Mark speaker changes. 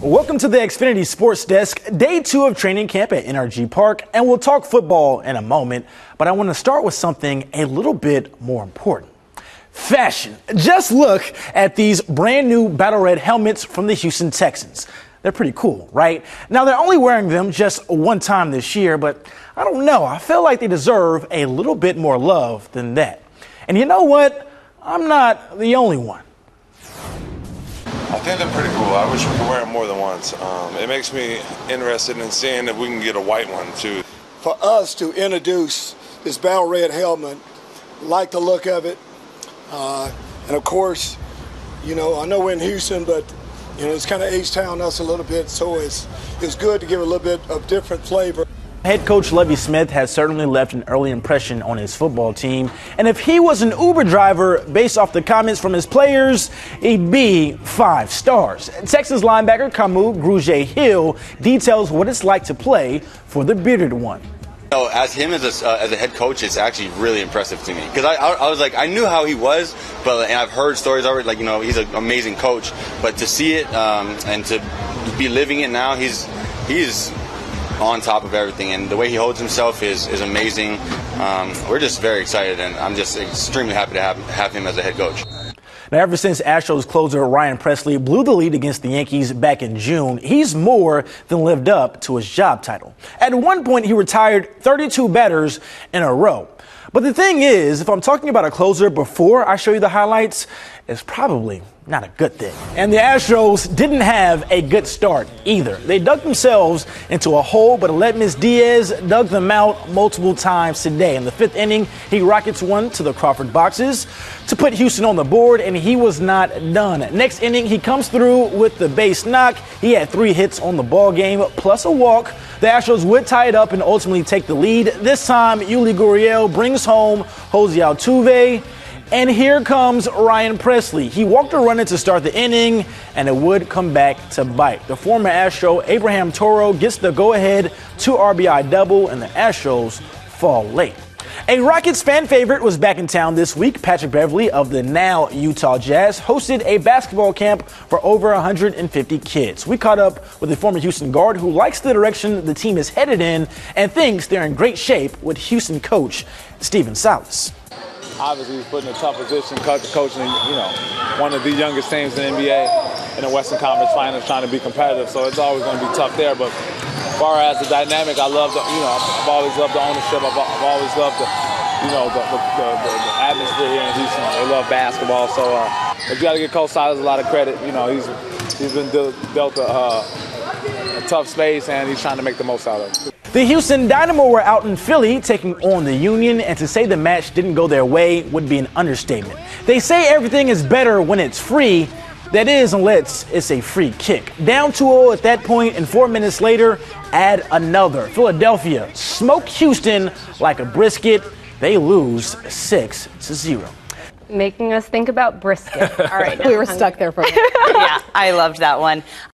Speaker 1: Welcome to the Xfinity Sports Desk, day 2 of training camp at NRG Park, and we'll talk football in a moment, but I want to start with something a little bit more important. Fashion. Just look at these brand new battle red helmets from the Houston Texans. They're pretty cool, right? Now, they're only wearing them just one time this year, but I don't know. I feel like they deserve a little bit more love than that. And you know what? I'm not the only one.
Speaker 2: I think they're pretty cool. I wish we could wear them more than once. It makes me interested in seeing if we can get a white one, too.
Speaker 3: For us to introduce this battle red helmet, like the look of it. And, of course, you know, I know we're in Houston, but, you know, it's kind of H-Town us a little bit, so it's good to give a little bit of different flavor.
Speaker 1: Head coach Lovie Smith has certainly left an early impression on his football team. And if he was an Uber driver, based off the comments from his players, he'd be 5 stars. Texans linebacker Kamu Grugier-Hill details what it's like to play for the bearded one.
Speaker 4: You know, as a head coach, it's actually really impressive to me. Because I was like, I knew how he was, and I've heard stories already, like, you know, he's an amazing coach. But to see it and to be living it now, he's on top of everything, and the way he holds himself is amazing. We're just very excited, and I'm just extremely happy to have him as a head coach.
Speaker 1: Now, ever since Astros closer Ryan Pressly blew the lead against the Yankees back in June, he's more than lived up to his job title. At one point, he retired 32 batters in a row. But the thing is, if I'm talking about a closer before I show you the highlights, it's probably not a good thing. And the Astros didn't have a good start either. They dug themselves into a hole, but Aledmus Diaz dug them out multiple times today. In the 5th inning, he rockets one to the Crawford boxes to put Houston on the board, and he was not done. Next inning, he comes through with the base knock. He had 3 hits on the ball game, plus a walk. The Astros would tie it up and ultimately take the lead. This time, Yuli Gurriel brings home Jose Altuve. And here comes Ryan Pressly. He walked a runner to start the inning, and it would come back to bite. The former Astro, Abraham Toro, gets the go-ahead 2 RBI double, and the Astros fall late. A Rockets fan favorite was back in town this week. Patrick Beverley of the now Utah Jazz hosted a basketball camp for over 150 kids. We caught up with a former Houston guard who likes the direction the team is headed in and thinks they're in great shape with Houston coach Stephen Silas.
Speaker 5: Obviously, he's put in a tough position, coaching, you know, one of the youngest teams in the NBA in the Western Conference Finals, trying to be competitive. So it's always going to be tough there. But as far as the dynamic, I love the, you know, I've always loved the ownership. I've always loved the, you know, the atmosphere here in Houston. They love basketball. So you got to give Coach Silas a lot of credit. You know, he's been dealt a tough space, and he's trying to make the most out of it.
Speaker 1: The Houston Dynamo were out in Philly taking on the Union, and to say the match didn't go their way would be an understatement. They say everything is better when it's free. That is, unless it's a free kick. Down 2-0 at that point, and 4 minutes later, add another. Philadelphia smoke Houston like a brisket. They lose 6-0.
Speaker 6: Making us think about brisket. All right.
Speaker 7: We were stuck there for a minute.
Speaker 8: Yeah, I loved that one.